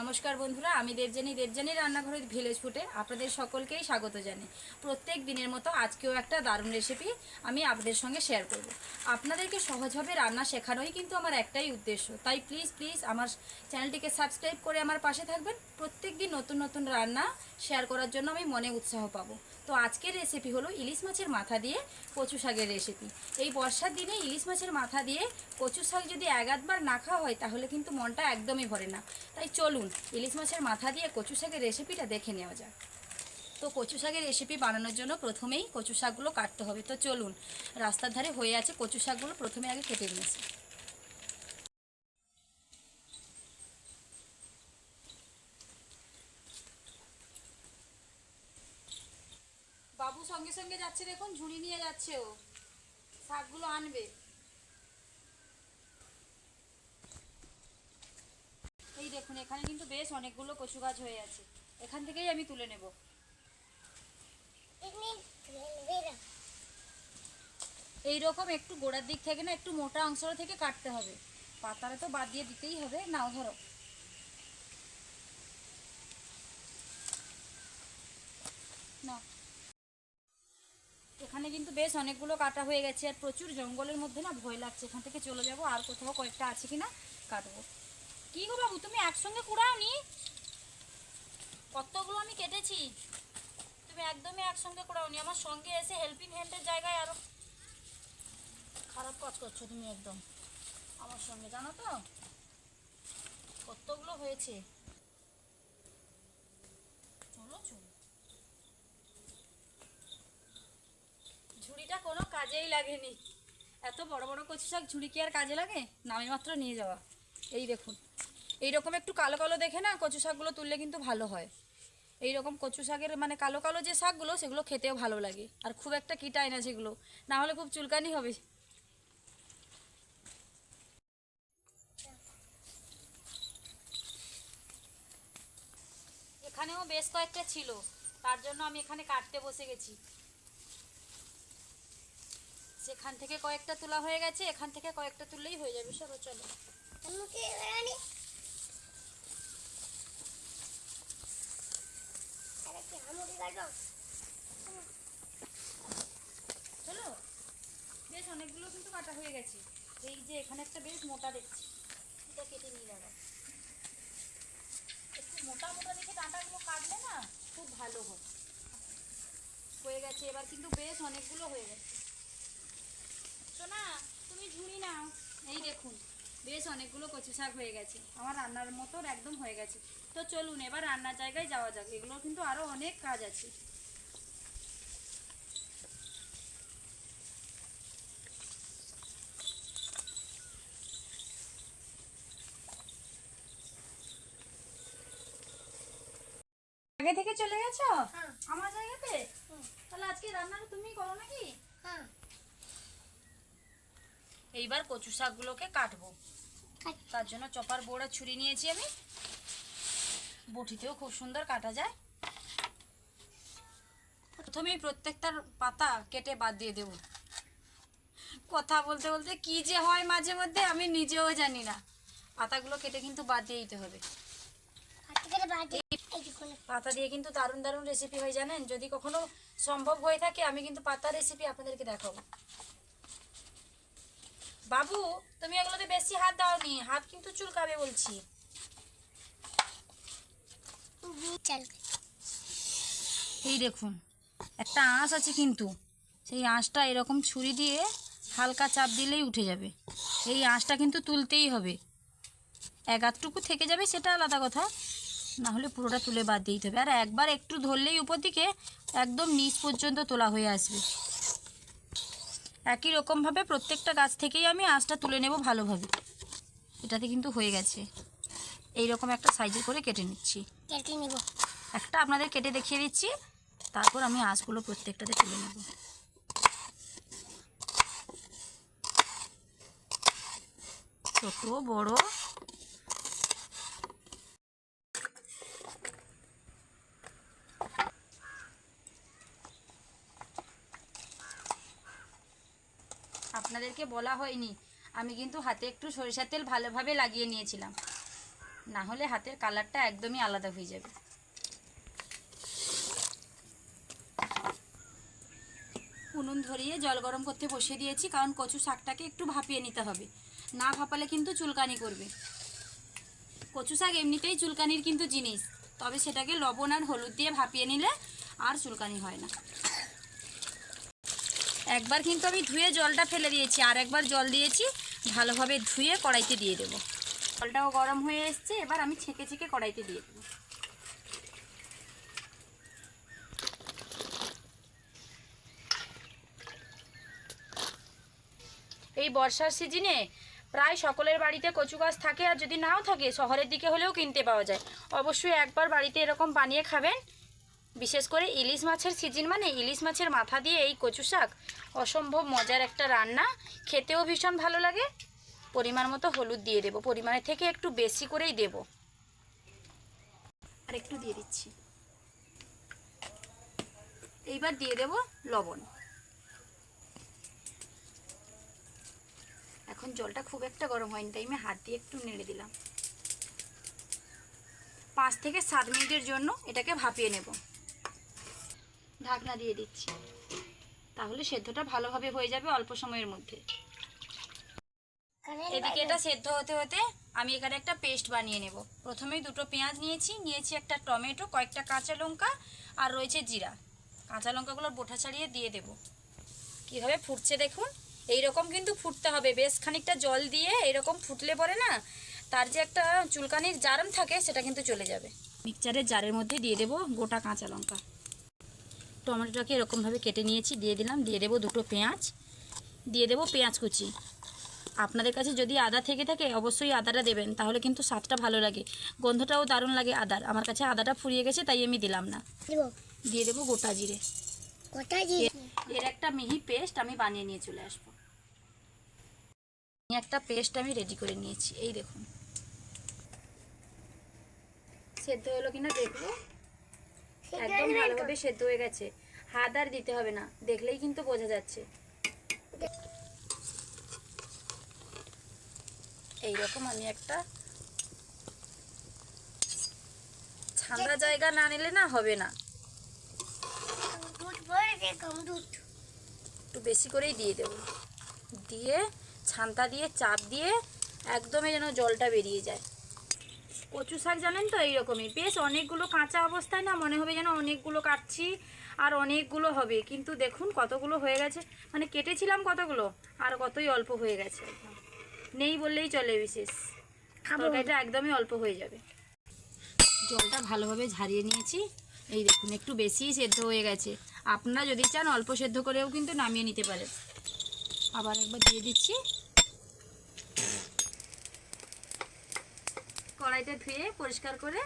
নমস্কার বন্ধুরা, আমি দেবজানি রান্নাঘরের ভিলেজ ফুটে আপনাদের সকলকেই স্বাগত জানাই। প্রত্যেক দিনের মতো আজকেও একটা দারুণ রেসিপি আমি আপনাদের সঙ্গে শেয়ার করব। আপনাদেরকে সহজভাবে রান্না শেখানোই কিন্তু আমার একটাই উদ্দেশ্য। তাই প্লিজ আমার চ্যানেলটিকে সাবস্ক্রাইব করে আমার পাশে থাকবেন। প্রত্যেক দিন নতুন নতুন রান্না শেয়ার করার জন্য আমি মনে উৎসাহ পাবো। তো আজকের রেসিপি হলো ইলিশ মাছের মাথা দিয়ে কচু শাকের রেসিপি। এই বর্ষার দিনে ইলিশ মাছের মাথা দিয়ে কচু শাক যদি একবার না খাওয়া হয় তাহলে কিন্তু মনটা একদমই ভরে না। তাই চলুন ইলিশ মাছের মাথা দিয়ে কচু শাকের রেসিপিটা দেখে নেওয়া যাক। তো কচু শাকের রেসিপি বানানোর জন্য প্রথমেই কচু শাকগুলো কাটতে হবে। তো চলুন, রাস্তার ধারে হয়ে আছে কচু শাকগুলো প্রথমে আগে কেটে নিয়েছি। বাবু সঙ্গে সঙ্গে যাচ্ছে, দেখুন ঝুড়ি নিয়ে যাচ্ছে, ও শাকগুলো আনবে। এই দেখুন, এখানে কিন্তু বেশ অনেকগুলো কচু গাছ হয়ে আছে, এখান থেকেই আমি তুলে নেব। এইরকম একটু গোড়ার দিক থেকে না একটু মোটা অংশটা থেকে কাটতে হবে, পাতাটা তো বাদ দিয়ে দিতেই হবে। নাও ধরো, না এখানে কিন্তু বেশ অনেকগুলো কাটা হয়ে গেছে, আর প্রচুর জঙ্গলের মধ্যে না ভয় লাগছে, এখান থেকে চলে যাব, আর কোথাও কয়েকটা আছে কিনা কাটবো। কি গো বাবু, তুমি একসঙ্গে কুড়াওনি? কতগুলো আমি কেটেছি, তুমি একদমই একসঙ্গে কুড়াওনি। আমার সঙ্গে এসে হেল্পিং হ্যান্ডের জায়গায় আরো খারাপ কাজ করছো তুমি একদম আমার সঙ্গে, জানো তো কতগুলো হয়েছে। চলো চলো, ঝুড়িটা কোনো কাজেই লাগেনি, এত বড় বড় কচু শাক ঝুড়ি কি আর কাজে লাগে? নামে মাত্র নিয়ে যাওয়া। এই দেখুন, এইরকম একটু কালো কালো দেখে না কচু শাকগুলো তুললে কিন্তু ভালো হয়। এইরকম কচু শাকের মানে কালো কালো যে শাকগুলো, সেগুলো খেতেও ভালো লাগে, আর খুব একটা কিটায় না সেগুলো, না হলে খুব চুলকানি হবে। এখানেও বেশ কয়েকটা ছিল, তার জন্য আমি এখানে কাটতে বসে গেছি। সেখান থেকে কয়েকটা তোলা হয়ে গেছে, এখান থেকে কয়েকটা তুললেই হয়ে যাবে। সরো চলো, চলো। বেশ অনেকগুলো কিন্তু কাটা হয়ে গেছে। এই যে এখানে একটা বেশ মোটা দেখছি, এটা কেটে নিয়ে যাবো। একটু মোটা মোটা দেখে ডাঁটাগুলো কাটলে না খুব ভালো হয়। হয়ে গেছে, এবার কিন্তু বেশ অনেকগুলো হয়ে গেছে। সোনা, তুমি ঝুড়ি নাও। এই দেখুন, বেশ অনেকগুলো কচু শাক হয়ে গেছে, আমার রান্নার মতো একদম হয়ে গেছে। তো চলুন এবার রান্নার জায়গায় যাওয়া যাক, এগুলো কিন্তু আরো অনেক কাজ আছে। আগে থেকে চলে গেছো আমার জায়গাতে? তাহলে আজকে রান্নাটা তুমি করো নাকি? এইবার কচু শাকগুলোকে কাটবো, তার জন্য চপার বোর্ড আর ছুরি নিয়েছি আমি। বটিতেও খুব সুন্দর কাটা যায়। প্রথমেই প্রত্যেকটার পাতা কেটে বাদ দিয়ে দেব। কথা বলতে বলতে কি যে হয় মাঝে মধ্যে আমি নিজেও জানি না। পাতাগুলো কেটে কিন্তু বাদ দিয়ে দিতে হবে। পাতা দিয়ে কিন্তু দারুণ দারুণ রেসিপি হয় জানেন। যদি কখনো সম্ভব হয়ে থাকে আমি কিন্তু পাতার রেসিপি আপনাদেরকে দেখাবো। বাবু, তুমি এগুলোতে বেশি হাত দাওনি, হাত কিন্তু চুলকাবে বলছি। এই দেখুন, একটা আঁশ আছে কিন্তু সেই আঁশটা এরকম ছুরি দিয়ে হালকা চাপ দিলেই উঠে যাবে। এই আঁশটা কিন্তু তুলতেই হবে। এক আধটুকু থেকে যাবে সেটা আলাদা কথা, না হলে পুরোটা তুলে বাদ দিতে হবে। আর একবার একটু ধরলেই উপর দিকে একদম নিচ পর্যন্ত তোলা হয়ে আসবে। একই রকমভাবে প্রত্যেকটা গাছ থেকেই আমি আঁশটা তুলে নেব ভালোভাবে। এটাতে কিন্তু হয়ে গেছে। এই রকম একটা সাইজের করে কেটে নিচ্ছি। কেটে নেব একটা, আপনাদের কেটে দেখিয়ে দিচ্ছি, তারপর আমি আঁশগুলো প্রত্যেকটাতে তুলে নেব। ছোট বড় আপনাদেরকে বলা হয়নি, আমি কিন্তু হাতে একটু সরিষার তেল ভালোভাবে লাগিয়ে নিয়েছিলাম। না হলে হাতের কালারটা একদমই আলাদা হয়ে যাবে। উনুন ধরিয়ে জল গরম করতে বসিয়ে দিয়েছি, কারণ কচু শাকটাকে একটু ভাপিয়ে নিতে হবে, না ভাপালে কিন্তু চুলকানি করবে। কচু শাক এমনিতেই চুলকানির কিন্তু জিনিস, তবে সেটাকে লবণ আর হলুদ দিয়ে ভাপিয়ে নিলে আর চুলকানি হয় না। একবার কিন্তু আমি ধুয়ে জলটা ফেলে দিয়েছি, আর একবার জল দিয়েছি, ভালোভাবে ধুয়ে কড়াইতে দিয়ে দেবো। জলটাও গরম হয়ে এসছে, এবার আমি ছেঁকে ছেঁকে কড়াইতে দিয়ে দেবো। এই বর্ষার সিজনে প্রায় সকলের বাড়িতে কচু গাছ থাকে, আর যদি নাও থাকে শহরের দিকে হলেও কিনতে পাওয়া যায়। অবশ্যই একবার বাড়িতে এরকম বানিয়ে খাবেন। বিশেষ করে ইলিশ মাছের সিজন মানে ইলিশ মাছের মাথা দিয়ে এই কচু শাক অসম্ভব মজার একটা রান্না, খেতেও ভীষণ ভালো লাগে। পরিমাণ মতো হলুদ দিয়ে দেবো, পরিমাণের থেকে একটু বেশি করেই দেব, আর একটু দিয়ে দিচ্ছি। এইবার দিয়ে দেব লবণ। এখন জলটা খুব একটা গরম হয়নি, তাই আমি হাত দিয়ে একটু নেড়ে দিলাম। 5 থেকে 7 মিনিটের জন্য এটাকে ভাপিয়ে নেব। ঢাকনা দিয়ে দিচ্ছি, তাহলে সেদ্ধটা ভালোভাবে হয়ে যাবে অল্প সময়ের মধ্যে। এদিকে এটা সেদ্ধ হতে হতে আমি এখানে একটা পেস্ট বানিয়ে নেব। প্রথমেই 2টো পেঁয়াজ নিয়েছি একটা টমেটো, কয়েকটা কাঁচা লঙ্কা, আর রয়েছে জিরা। কাঁচা লঙ্কাগুলোর বোটা ছাড়িয়ে দিয়ে দেব। কীভাবে ফুটছে দেখুন, এইরকম কিন্তু ফুটতে হবে, বেশ খানিকটা জল দিয়ে এইরকম ফুটলে পরে না তার যে একটা চুলকানির জারম থাকে সেটা কিন্তু চলে যাবে। মিক্সচারের জারের মধ্যে দিয়ে দেব গোটা কাঁচা লঙ্কা, টমেটোটাকে এরকমভাবে কেটে নিয়েছি, দিয়ে দিলাম। দিয়ে দেবো 2টো পেঁয়াজ, দিয়ে দেবো পেঁয়াজ কুচি। আপনাদের কাছে যদি আদা থেকে থাকে অবশ্যই আদাটা দেবেন, তাহলে কিন্তু স্বাদটা ভালো লাগে, গন্ধটাও দারুণ লাগে আদার। আমার কাছে আদাটা ফুরিয়ে গেছে তাই আমি দিলাম না। দিয়ে দেবো গোটা জিরে। এর একটা মিহি পেস্ট আমি বানিয়ে নিয়ে চলে আসবো। একটা পেস্ট আমি রেডি করে নিয়েছি, এই দেখুন। সেদ্ধ হলো কিনা দেখবো, একদম ভালোভাবে সেদ্ধ হয়ে গেছে, হাত আর দিতে হবে না, দেখলেই কিন্তু বোঝা যাচ্ছে। এইরকম আমি একটা ঠান্ডা জায়গা না নিলে না হবে না, একটু বেশি করেই দিয়ে দেবো। দিয়ে ছান্তা দিয়ে চাপ দিয়ে একদমই যেন জলটা বেরিয়ে যায়। কচু শাক জানেন তো এইরকমই, বেশ অনেকগুলো কাঁচা অবস্থায় না মনে হবে যেন অনেকগুলো কাটছি আর অনেকগুলো হবে, কিন্তু দেখুন কতগুলো হয়ে গেছে, মানে কেটেছিলাম কতগুলো আর কতই অল্প হয়ে গেছে, নেই বললেই চলে। বিশেষ তরকারিটা একদমই অল্প হয়ে যাবে। জলটা ভালোভাবে ঝারিয়ে নিয়েছি, এই দেখুন একটু বেশিই সেদ্ধ হয়ে গেছে। আপনারা যদি চান অল্প সেদ্ধ করেও কিন্তু নামিয়ে নিতে পারেন। আবার একবার দিয়ে দিচ্ছি। কড়াইটা ধুয়ে পরিষ্কার করে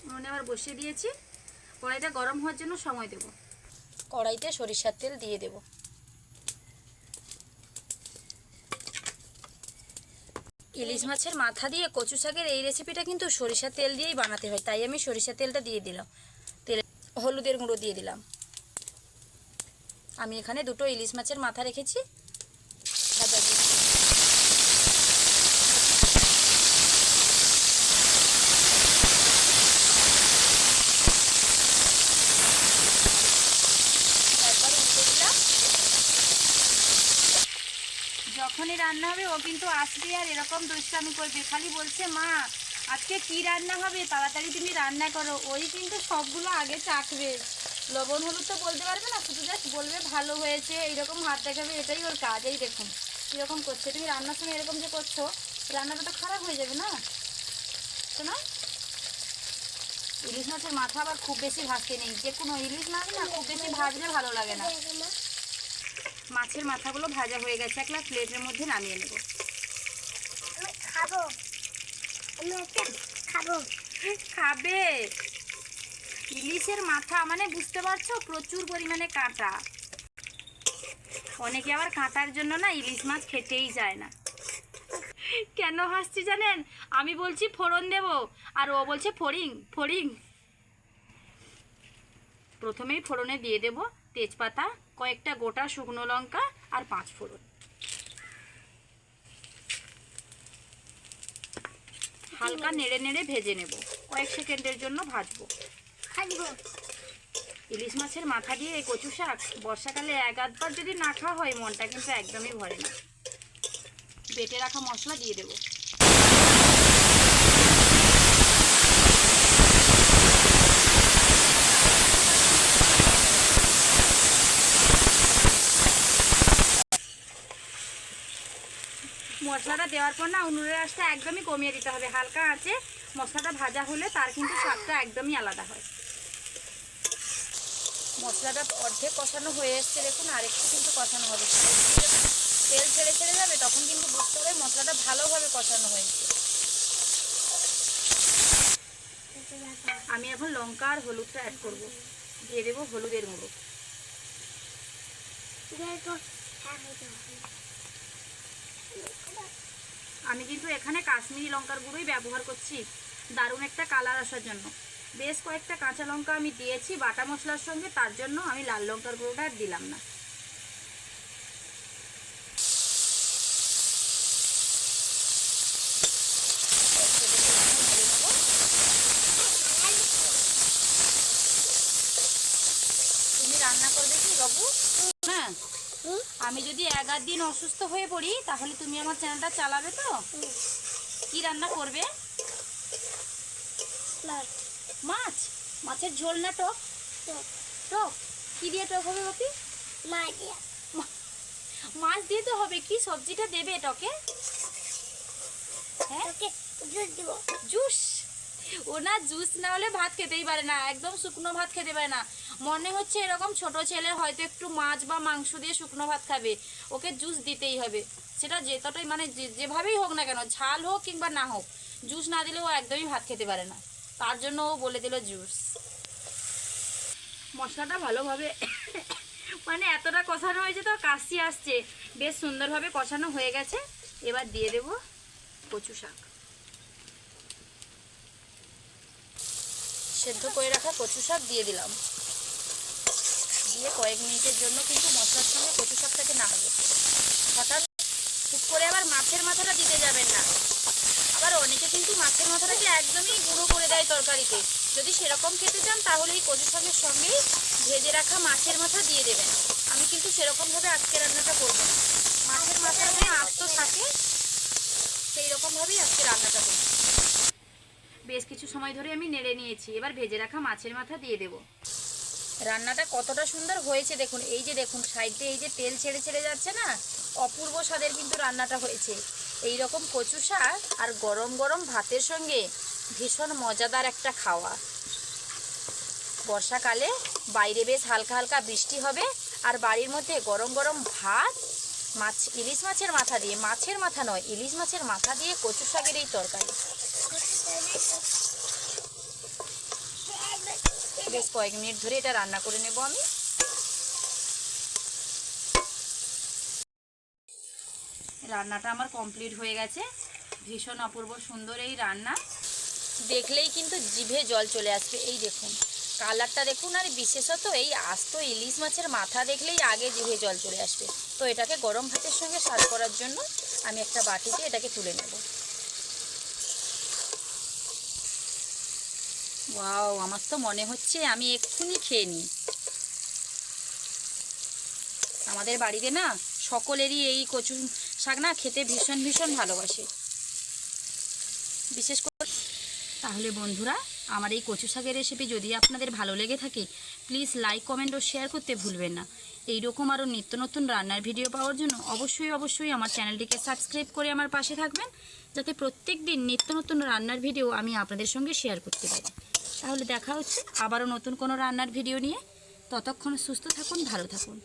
উনুনে আবার বসিয়ে দিয়েছি। কড়াইটা গরম হওয়ার জন্য সময় দেব। কড়াইতে সরিষার তেল দিয়ে দেব। ইলিশ মাছের মাথা দিয়ে কচু শাকের এই রেসিপিটা কিন্তু সরিষার তেল দিয়েই বানাতে হয়, তাই আমি সরিষার তেলটা দিয়ে দিলাম। তেলে হলুদের গুঁড়ো দিয়ে দিলাম। আমি এখানে 2টো ইলিশ মাছের মাথা রেখেছি, ভাজা দিয়ে যখনই রান্না হবে ও কিন্তু আসবে আর এরকম দুষ্টামি করবে, খালি বলছে মা আজকে কি রান্না হবে, তাড়াতাড়ি তুমি রান্না করো। ওই কিন্তু সবগুলো আগে চাখবে, লবণ হলুদ তো বলতে পারবে না, শুধু জাস্ট বলবে ভালো হয়েছে, এইরকম হাত দেখাবে, এটাই ওর কাজ। এই দেখুন কীরকম করছে, তুমি রান্নার সময় এরকম যে করছো, রান্নাটা তো খারাপ হয়ে যাবে না। শোনো, ইলিশ মাছের মাথা আবার খুব বেশি ভাজতে নেই, যে কোনো ইলিশ মাছ না খুব বেশি ভাজলে ভালো লাগে না। মাছের মাথাগুলো ভাজা হয়ে গেছে, একটা প্লেটের মধ্যে নামিয়ে নেব। খাবে ইলিশের মাথা মানে বুঝতে পারছো, প্রচুর পরিমাণে কাঁটা। অনেকে আবার কাঁটার জন্য না ইলিশ মাছ খেতেই যায় না। কেন হাসছি জানেন, আমি বলছি ফোড়ন দেব আর ও বলছে ফড়িং ফড়িং। প্রথমেই ফোড়নে দিয়ে দেব তেজপাতা, কয়েকটা গোটা শুকনো লঙ্কা আর 5 ফোড়ন। হালকা নেড়ে নেড়ে ভেজে নেব, কয়েক সেকেন্ডের জন্য ভাজবো। ইলিশ মাছের মাথা দিয়ে এই কচু শাক বর্ষাকালে এক আধবার যদি না খাওয়া হয় মনটা কিন্তু একদমই ভরে না। বেটে রাখা মশলা দিয়ে দেবো। মশলাটা দেওয়ার পর না উনুনের আঁচটা একদমই কমিয়ে দিতে হবে। হালকা আঁচে মশলাটা ভাজা হলে তার কিন্তু স্বাদটা একদমই আলাদা হয়। মশলাটা অর্ধেক কষানো হয়ে এসছে, দেখুন আরেকটু কিন্তু কষানো হবে। তেল ছেড়ে ছেড়ে যাবে তখন কিন্তু বুঝতে হবে মশলাটা ভালোভাবে কষানো হয়েছে। আমি এখন লঙ্কা আর হলুদটা অ্যাড করব। দিয়ে দেবো হলুদের গুঁড়ো। আমি কিন্তু এখানে কাশ্মীরি লঙ্কার গুঁড়োই ব্যবহার করছি দারুণ একটা কালার আসার জন্য। বেশ কয়েকটা কাঁচা লঙ্কা আমি দিয়েছি বাটা মশলার সঙ্গে, তার জন্য আমি লাল লঙ্কার গুঁড়োটা আর দিলাম না। তুমি রান্না করবে কি বাবু? হ্যাঁ, আমি যদি 11 দিন অসুস্থ হয়ে পড়ি তাহলে তুমি আমার চ্যানেলটা চালাবে তো? কি রান্না করবে? মাছ? মাছের ঝোল না টক? টক কি দিয়ে টক হবে বাপি? মাছ দিয়ে তো হবে। কি সবজিটা দেবে টকে? হ্যাঁ, জুস। ও না জুস না হলে ভাত খেতেই পারে না, একদম শুকনো ভাত খেতে পারে না। মনে হচ্ছে এরকম ছোট ছেলে হয়তো একটু মাছ বা মাংস দিয়ে শুকনো ভাত খাবে, ওকে জুস দিতেই হবে। সেটা যেতটাই মানে যেভাবেই হোক না কেন, ঝাল হোক কিংবা না হোক, জুস না দিলে ও একদমই ভাত খেতে পারে না। তার জন্য ও বলে দিল জুস। মশলাটা ভালোভাবে মানে এতটা কষানো হয়েছে তো কাশি আসছে, বেশ সুন্দরভাবে কষানো হয়ে গেছে। এবার দিয়ে দেব কচু শাক। সেদ্ধ করে রাখা কচু শাক দিয়ে দিলাম। দিয়ে কয়েক মিনিটের জন্য কিন্তু মশলার সঙ্গে কচু শাকটাকে নাড়াবো। হঠাৎ ঠিক করে আবার মাছের মাথাটা দিতে যাবেন না। আবার অনেকে কিন্তু মাছের মাথাটাকে একদমই গুঁড়ো করে দেয় তরকারিতে। যদি সেরকম খেতে চান তাহলে এই কচু শাকের সঙ্গেই ভেজে রাখা মাছের মাথা দিয়ে দেবেন। আমি কিন্তু সেরকমভাবে আজকে রান্নাটা করব না। মাছের মাথার যে আস্ত থাকে সেই রকমভাবেই আজকে রান্নাটা করব। বেশ কিছু সময় ধরে আমি নেড়ে নিয়েছি। এবার ভেজে রাখা মাছের মাথা দিয়ে দেব। রান্নাটা কতটা সুন্দর হয়েছে দেখুন। এই যে দেখুন সাইডে এই যে তেল ছেড়ে ছেড়ে যাচ্ছে না, অপূর্ব স্বাদের কিন্তু রান্নাটা হয়েছে। এই রকম কচু শাক আর গরম গরম ভাতের সঙ্গে ভীষণ মজাদার একটা খাওয়া। বর্ষাকালে বাইরে বেশ হালকা হালকা বৃষ্টি হবে আর বাড়ির মধ্যে গরম গরম ভাত, মাছ, ইলিশ মাছের মাথা দিয়ে, মাছের মাথা নয় ইলিশ মাছের মাথা দিয়ে কচু শাকের এই তরকারি। বেশ কয়েক মিনিট ধরে এটা রান্না করে নেব আমি। রান্নাটা আমার কমপ্লিট হয়ে গেছে। ভীষণ অপূর্ব সুন্দর এই রান্না, দেখলেই কিন্তু জিভে জল চলে আসবে। এই দেখুন কালারটা দেখুন, আর বিশেষত এই আস্ত ইলিশ মাছের মাথা দেখলেই আগে জিভে জল চলে আসবে। তো এটাকে গরম ভাতের সঙ্গে সার্ভ করার জন্য আমি একটা বাটিতে এটাকে তুলে নেব। ওয়াও, আমার তো মনে হচ্ছে আমি এক্ষুনি খেয়ে নিই। আমাদের বাড়িতে না সকলেরই এই কচু শাক না খেতে ভীষণ ভীষণ ভালোবাসে, বিশেষ করে। তাহলে বন্ধুরা, আমার এই কচু শাকের রেসিপি যদি আপনাদের ভালো লেগে থাকে প্লিজ লাইক, কমেন্ট ও শেয়ার করতে ভুলবেন না। এইরকম আরও নিত্য নতুন রান্নার ভিডিও পাওয়ার জন্য অবশ্যই আমার চ্যানেলটিকে সাবস্ক্রাইব করে আমার পাশে থাকবেন, যাতে প্রত্যেক দিন নিত্য নতুন রান্নার ভিডিও আমি আপনাদের সঙ্গে শেয়ার করতে পারি। তাহলে দেখা হচ্ছে আবারও নতুন কোনো রান্নার ভিডিও নিয়ে। ততক্ষণ সুস্থ থাকুন, ভালো থাকুন।